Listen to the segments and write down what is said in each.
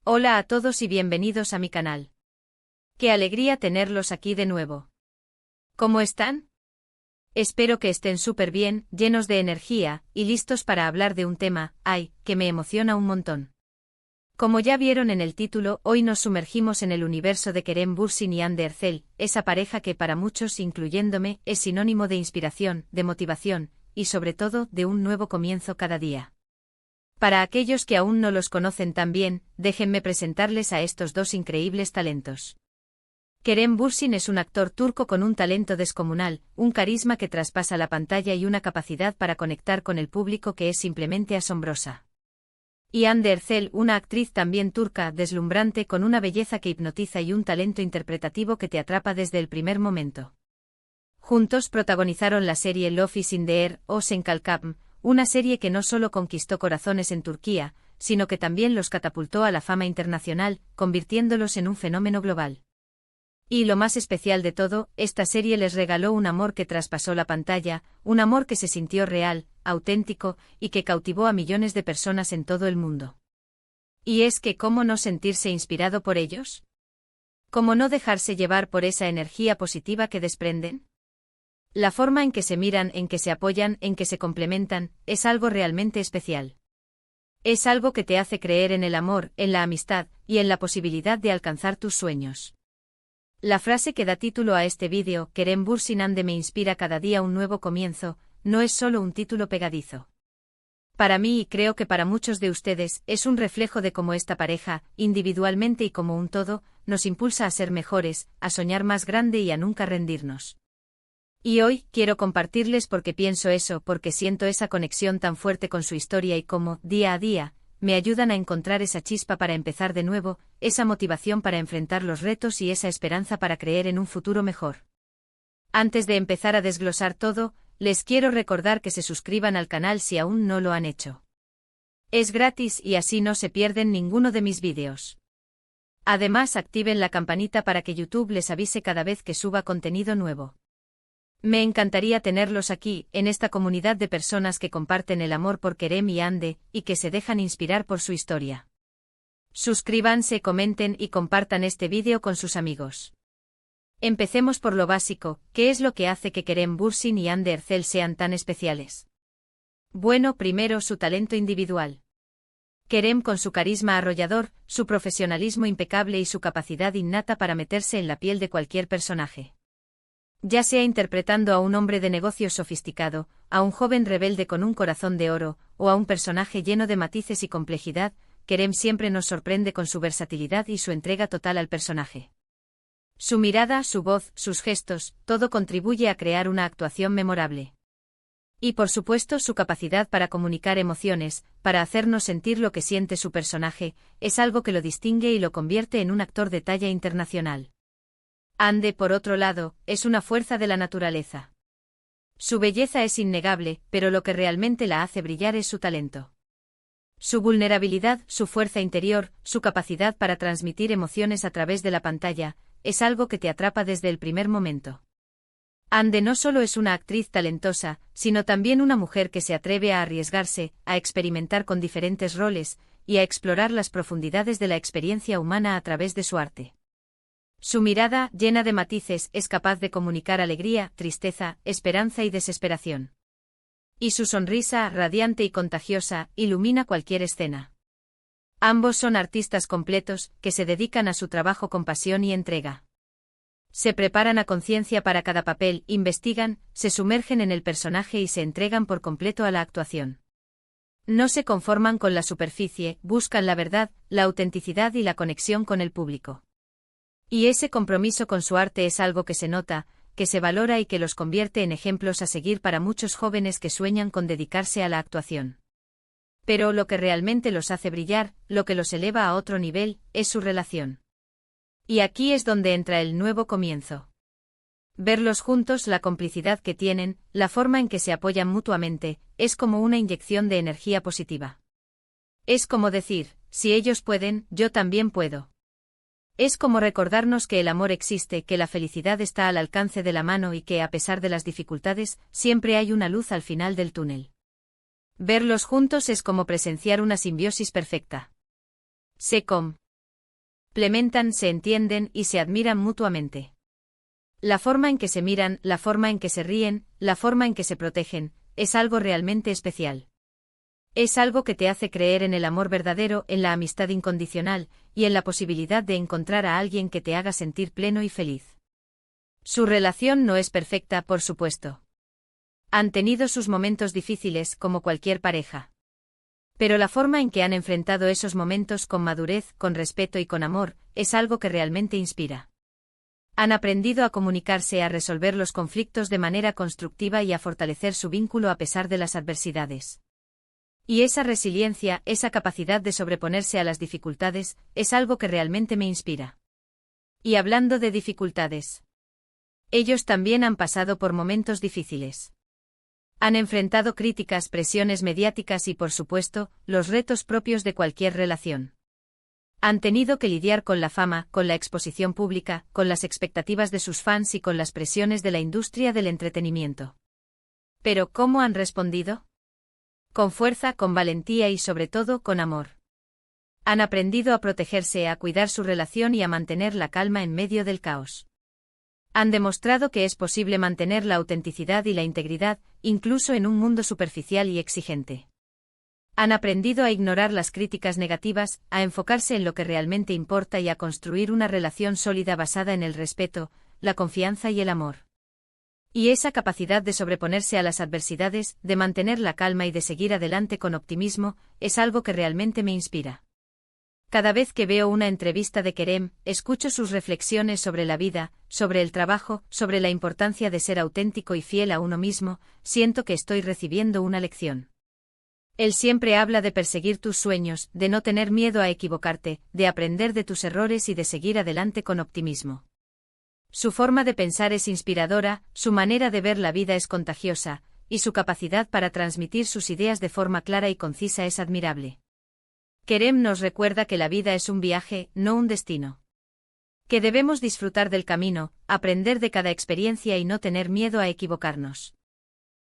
Hola a todos y bienvenidos a mi canal. Qué alegría tenerlos aquí de nuevo. ¿Cómo están? Espero que estén súper bien, llenos de energía, y listos para hablar de un tema, que me emociona un montón. Como ya vieron en el título, hoy nos sumergimos en el universo de Kerem Bürsin y Hande Erçel, esa pareja que para muchos, incluyéndome, es sinónimo de inspiración, de motivación, y sobre todo, de un nuevo comienzo cada día. Para aquellos que aún no los conocen tan bien, déjenme presentarles a estos dos increíbles talentos. Kerem Bürsin es un actor turco con un talento descomunal, un carisma que traspasa la pantalla y una capacidad para conectar con el público que es simplemente asombrosa. Y Hande Erçel, una actriz también turca, deslumbrante con una belleza que hipnotiza y un talento interpretativo que te atrapa desde el primer momento. Juntos protagonizaron la serie Love is in the Air o Sen Kalkam, una serie que no solo conquistó corazones en Turquía, sino que también los catapultó a la fama internacional, convirtiéndolos en un fenómeno global. Y lo más especial de todo, esta serie les regaló un amor que traspasó la pantalla, un amor que se sintió real, auténtico, y que cautivó a millones de personas en todo el mundo. Y es que ¿cómo no sentirse inspirado por ellos? ¿Cómo no dejarse llevar por esa energía positiva que desprenden? La forma en que se miran, en que se apoyan, en que se complementan, es algo realmente especial. Es algo que te hace creer en el amor, en la amistad, y en la posibilidad de alcanzar tus sueños. La frase que da título a este vídeo, Kerem Bürsin Hande me inspira cada día un nuevo comienzo, no es solo un título pegadizo. Para mí y creo que para muchos de ustedes, es un reflejo de cómo esta pareja, individualmente y como un todo, nos impulsa a ser mejores, a soñar más grande y a nunca rendirnos. Y hoy, quiero compartirles porque pienso eso, porque siento esa conexión tan fuerte con su historia y cómo, día a día, me ayudan a encontrar esa chispa para empezar de nuevo, esa motivación para enfrentar los retos y esa esperanza para creer en un futuro mejor. Antes de empezar a desglosar todo, les quiero recordar que se suscriban al canal si aún no lo han hecho. Es gratis y así no se pierden ninguno de mis vídeos. Además, activen la campanita para que YouTube les avise cada vez que suba contenido nuevo. Me encantaría tenerlos aquí, en esta comunidad de personas que comparten el amor por Kerem y Hande, y que se dejan inspirar por su historia. Suscríbanse, comenten y compartan este vídeo con sus amigos. Empecemos por lo básico, ¿qué es lo que hace que Kerem Bürsin y Hande Erçel sean tan especiales? Bueno, primero su talento individual. Kerem con su carisma arrollador, su profesionalismo impecable y su capacidad innata para meterse en la piel de cualquier personaje. Ya sea interpretando a un hombre de negocios sofisticado, a un joven rebelde con un corazón de oro, o a un personaje lleno de matices y complejidad, Kerem siempre nos sorprende con su versatilidad y su entrega total al personaje. Su mirada, su voz, sus gestos, todo contribuye a crear una actuación memorable. Y por supuesto su capacidad para comunicar emociones, para hacernos sentir lo que siente su personaje, es algo que lo distingue y lo convierte en un actor de talla internacional. Hande, por otro lado, es una fuerza de la naturaleza. Su belleza es innegable, pero lo que realmente la hace brillar es su talento. Su vulnerabilidad, su fuerza interior, su capacidad para transmitir emociones a través de la pantalla, es algo que te atrapa desde el primer momento. Hande no solo es una actriz talentosa, sino también una mujer que se atreve a arriesgarse, a experimentar con diferentes roles, y a explorar las profundidades de la experiencia humana a través de su arte. Su mirada, llena de matices, es capaz de comunicar alegría, tristeza, esperanza y desesperación. Y su sonrisa, radiante y contagiosa, ilumina cualquier escena. Ambos son artistas completos, que se dedican a su trabajo con pasión y entrega. Se preparan a conciencia para cada papel, investigan, se sumergen en el personaje y se entregan por completo a la actuación. No se conforman con la superficie, buscan la verdad, la autenticidad y la conexión con el público. Y ese compromiso con su arte es algo que se nota, que se valora y que los convierte en ejemplos a seguir para muchos jóvenes que sueñan con dedicarse a la actuación. Pero lo que realmente los hace brillar, lo que los eleva a otro nivel, es su relación. Y aquí es donde entra el nuevo comienzo. Verlos juntos, la complicidad que tienen, la forma en que se apoyan mutuamente, es como una inyección de energía positiva. Es como decir, si ellos pueden, yo también puedo. Es como recordarnos que el amor existe, que la felicidad está al alcance de la mano y que, a pesar de las dificultades, siempre hay una luz al final del túnel. Verlos juntos es como presenciar una simbiosis perfecta. Sé com. complementan, se entienden y se admiran mutuamente. La forma en que se miran, la forma en que se ríen, la forma en que se protegen, es algo realmente especial. Es algo que te hace creer en el amor verdadero, en la amistad incondicional, y en la posibilidad de encontrar a alguien que te haga sentir pleno y feliz. Su relación no es perfecta, por supuesto. Han tenido sus momentos difíciles, como cualquier pareja. Pero la forma en que han enfrentado esos momentos con madurez, con respeto y con amor, es algo que realmente inspira. Han aprendido a comunicarse, a resolver los conflictos de manera constructiva y a fortalecer su vínculo a pesar de las adversidades. Y esa resiliencia, esa capacidad de sobreponerse a las dificultades, es algo que realmente me inspira. Y hablando de dificultades, ellos también han pasado por momentos difíciles. Han enfrentado críticas, presiones mediáticas y, por supuesto, los retos propios de cualquier relación. Han tenido que lidiar con la fama, con la exposición pública, con las expectativas de sus fans y con las presiones de la industria del entretenimiento. Pero ¿cómo han respondido? Con fuerza, con valentía y sobre todo con amor. Han aprendido a protegerse, a cuidar su relación y a mantener la calma en medio del caos. Han demostrado que es posible mantener la autenticidad y la integridad, incluso en un mundo superficial y exigente. Han aprendido a ignorar las críticas negativas, a enfocarse en lo que realmente importa y a construir una relación sólida basada en el respeto, la confianza y el amor. Y esa capacidad de sobreponerse a las adversidades, de mantener la calma y de seguir adelante con optimismo, es algo que realmente me inspira. Cada vez que veo una entrevista de Kerem, escucho sus reflexiones sobre la vida, sobre el trabajo, sobre la importancia de ser auténtico y fiel a uno mismo, siento que estoy recibiendo una lección. Él siempre habla de perseguir tus sueños, de no tener miedo a equivocarte, de aprender de tus errores y de seguir adelante con optimismo. Su forma de pensar es inspiradora, su manera de ver la vida es contagiosa, y su capacidad para transmitir sus ideas de forma clara y concisa es admirable. Kerem nos recuerda que la vida es un viaje, no un destino. Que debemos disfrutar del camino, aprender de cada experiencia y no tener miedo a equivocarnos.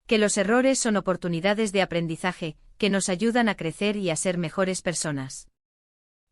Que los errores son oportunidades de aprendizaje, que nos ayudan a crecer y a ser mejores personas.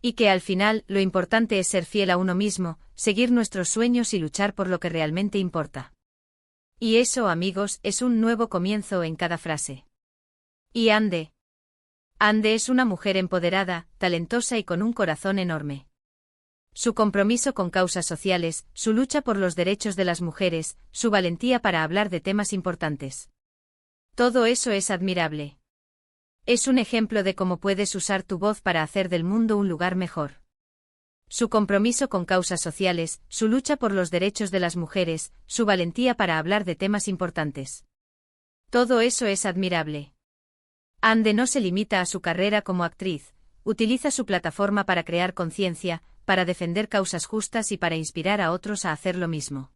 Y que al final, lo importante es ser fiel a uno mismo, seguir nuestros sueños y luchar por lo que realmente importa. Y eso, amigos, es un nuevo comienzo en cada frase. Y Ande es una mujer empoderada, talentosa y con un corazón enorme. Su compromiso con causas sociales, su lucha por los derechos de las mujeres, su valentía para hablar de temas importantes. Todo eso es admirable. Es un ejemplo de cómo puedes usar tu voz para hacer del mundo un lugar mejor. Su compromiso con causas sociales, su lucha por los derechos de las mujeres, su valentía para hablar de temas importantes. Todo eso es admirable. Ande no se limita a su carrera como actriz, utiliza su plataforma para crear conciencia, para defender causas justas y para inspirar a otros a hacer lo mismo.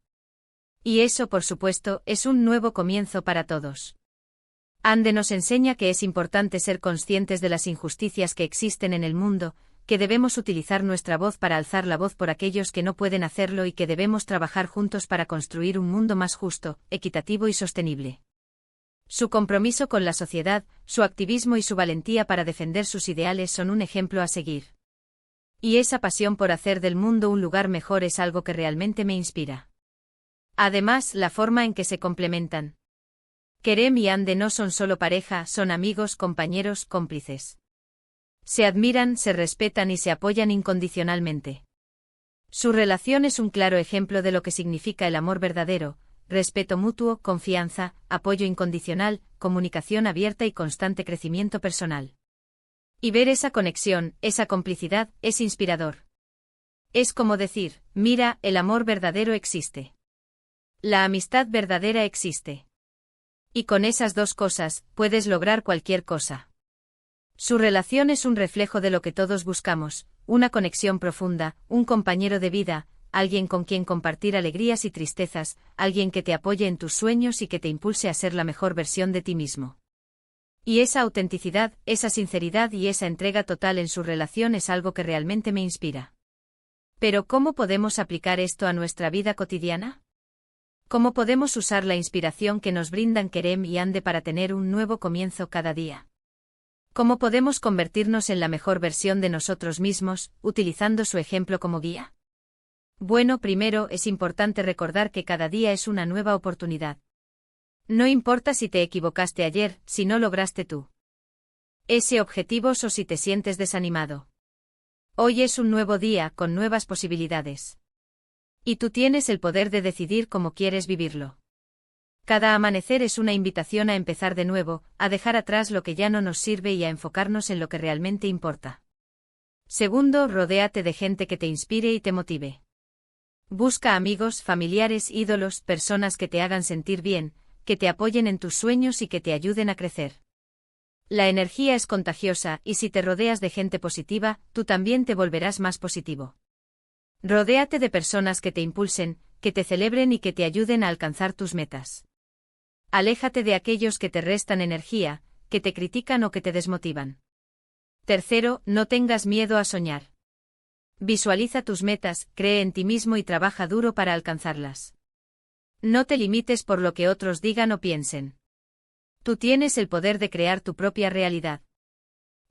Y eso, por supuesto, es un nuevo comienzo para todos. Ande nos enseña que es importante ser conscientes de las injusticias que existen en el mundo, que debemos utilizar nuestra voz para alzar la voz por aquellos que no pueden hacerlo y que debemos trabajar juntos para construir un mundo más justo, equitativo y sostenible. Su compromiso con la sociedad, su activismo y su valentía para defender sus ideales son un ejemplo a seguir. Y esa pasión por hacer del mundo un lugar mejor es algo que realmente me inspira. Además, la forma en que se complementan. Kerem y Ande no son solo pareja, son amigos, compañeros, cómplices. Se admiran, se respetan y se apoyan incondicionalmente. Su relación es un claro ejemplo de lo que significa el amor verdadero: respeto mutuo, confianza, apoyo incondicional, comunicación abierta y constante crecimiento personal. Y ver esa conexión, esa complicidad, es inspirador. Es como decir, mira, el amor verdadero existe. La amistad verdadera existe. Y con esas dos cosas, puedes lograr cualquier cosa. Su relación es un reflejo de lo que todos buscamos: una conexión profunda, un compañero de vida, alguien con quien compartir alegrías y tristezas, alguien que te apoye en tus sueños y que te impulse a ser la mejor versión de ti mismo. Y esa autenticidad, esa sinceridad y esa entrega total en su relación es algo que realmente me inspira. Pero ¿cómo podemos aplicar esto a nuestra vida cotidiana? ¿Cómo podemos usar la inspiración que nos brindan Kerem y Ande para tener un nuevo comienzo cada día? ¿Cómo podemos convertirnos en la mejor versión de nosotros mismos, utilizando su ejemplo como guía? Bueno, primero es importante recordar que cada día es una nueva oportunidad. No importa si te equivocaste ayer, si no lograste tú ese objetivo o si te sientes desanimado. Hoy es un nuevo día, con nuevas posibilidades. Y tú tienes el poder de decidir cómo quieres vivirlo. Cada amanecer es una invitación a empezar de nuevo, a dejar atrás lo que ya no nos sirve y a enfocarnos en lo que realmente importa. Segundo, rodéate de gente que te inspire y te motive. Busca amigos, familiares, ídolos, personas que te hagan sentir bien, que te apoyen en tus sueños y que te ayuden a crecer. La energía es contagiosa y si te rodeas de gente positiva, tú también te volverás más positivo. Rodéate de personas que te impulsen, que te celebren y que te ayuden a alcanzar tus metas. Aléjate de aquellos que te restan energía, que te critican o que te desmotivan. Tercero, no tengas miedo a soñar. Visualiza tus metas, cree en ti mismo y trabaja duro para alcanzarlas. No te limites por lo que otros digan o piensen. Tú tienes el poder de crear tu propia realidad.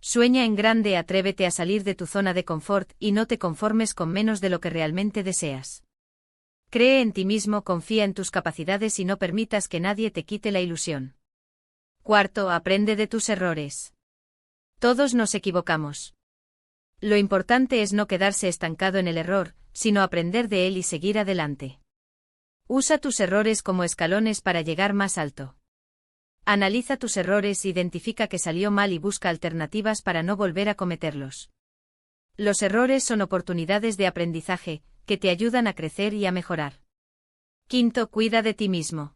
Sueña en grande, atrévete a salir de tu zona de confort y no te conformes con menos de lo que realmente deseas. Cree en ti mismo, confía en tus capacidades y no permitas que nadie te quite la ilusión. Cuarto, aprende de tus errores. Todos nos equivocamos. Lo importante es no quedarse estancado en el error, sino aprender de él y seguir adelante. Usa tus errores como escalones para llegar más alto. Analiza tus errores, identifica qué salió mal y busca alternativas para no volver a cometerlos. Los errores son oportunidades de aprendizaje, que te ayudan a crecer y a mejorar. Quinto, cuida de ti mismo.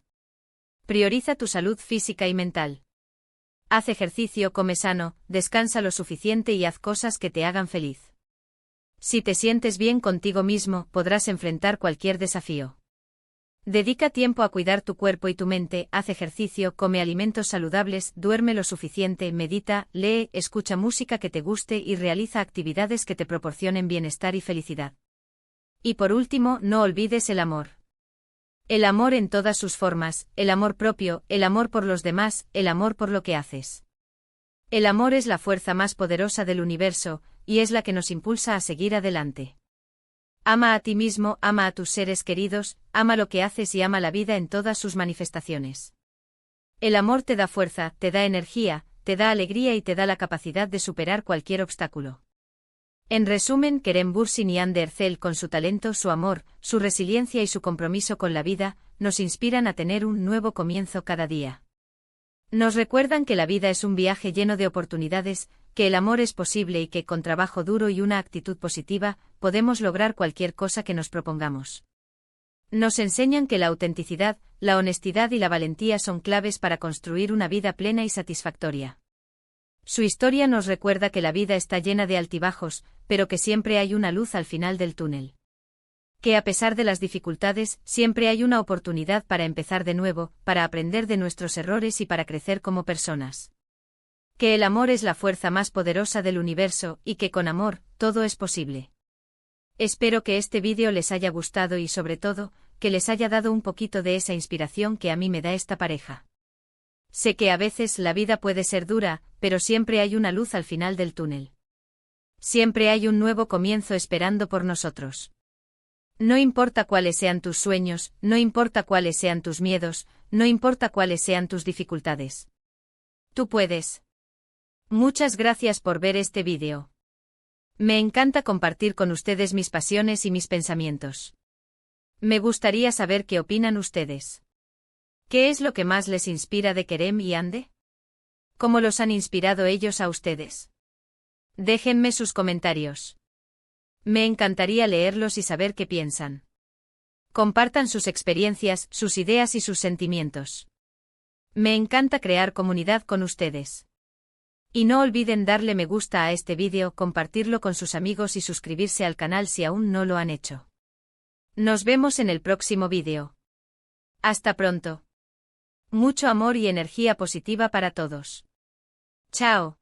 Prioriza tu salud física y mental. Haz ejercicio, come sano, descansa lo suficiente y haz cosas que te hagan feliz. Si te sientes bien contigo mismo, podrás enfrentar cualquier desafío. Dedica tiempo a cuidar tu cuerpo y tu mente, haz ejercicio, come alimentos saludables, duerme lo suficiente, medita, lee, escucha música que te guste y realiza actividades que te proporcionen bienestar y felicidad. Y por último, no olvides el amor. El amor en todas sus formas, el amor propio, el amor por los demás, el amor por lo que haces. El amor es la fuerza más poderosa del universo, y es la que nos impulsa a seguir adelante. Ama a ti mismo, ama a tus seres queridos, ama lo que haces y ama la vida en todas sus manifestaciones. El amor te da fuerza, te da energía, te da alegría y te da la capacidad de superar cualquier obstáculo. En resumen, Kerem Bürsin y Hande Erçel, con su talento, su amor, su resiliencia y su compromiso con la vida, nos inspiran a tener un nuevo comienzo cada día. Nos recuerdan que la vida es un viaje lleno de oportunidades, que el amor es posible y que, con trabajo duro y una actitud positiva, podemos lograr cualquier cosa que nos propongamos. Nos enseñan que la autenticidad, la honestidad y la valentía son claves para construir una vida plena y satisfactoria. Su historia nos recuerda que la vida está llena de altibajos, pero que siempre hay una luz al final del túnel. Que a pesar de las dificultades, siempre hay una oportunidad para empezar de nuevo, para aprender de nuestros errores y para crecer como personas. Que el amor es la fuerza más poderosa del universo y que con amor, todo es posible. Espero que este vídeo les haya gustado y sobre todo, que les haya dado un poquito de esa inspiración que a mí me da esta pareja. Sé que a veces la vida puede ser dura, pero siempre hay una luz al final del túnel. Siempre hay un nuevo comienzo esperando por nosotros. No importa cuáles sean tus sueños, no importa cuáles sean tus miedos, no importa cuáles sean tus dificultades. Tú puedes. Muchas gracias por ver este vídeo. Me encanta compartir con ustedes mis pasiones y mis pensamientos. Me gustaría saber qué opinan ustedes. ¿Qué es lo que más les inspira de Kerem y Hande? ¿Cómo los han inspirado ellos a ustedes? Déjenme sus comentarios. Me encantaría leerlos y saber qué piensan. Compartan sus experiencias, sus ideas y sus sentimientos. Me encanta crear comunidad con ustedes. Y no olviden darle me gusta a este vídeo, compartirlo con sus amigos y suscribirse al canal si aún no lo han hecho. Nos vemos en el próximo vídeo. Hasta pronto. Mucho amor y energía positiva para todos. Chao.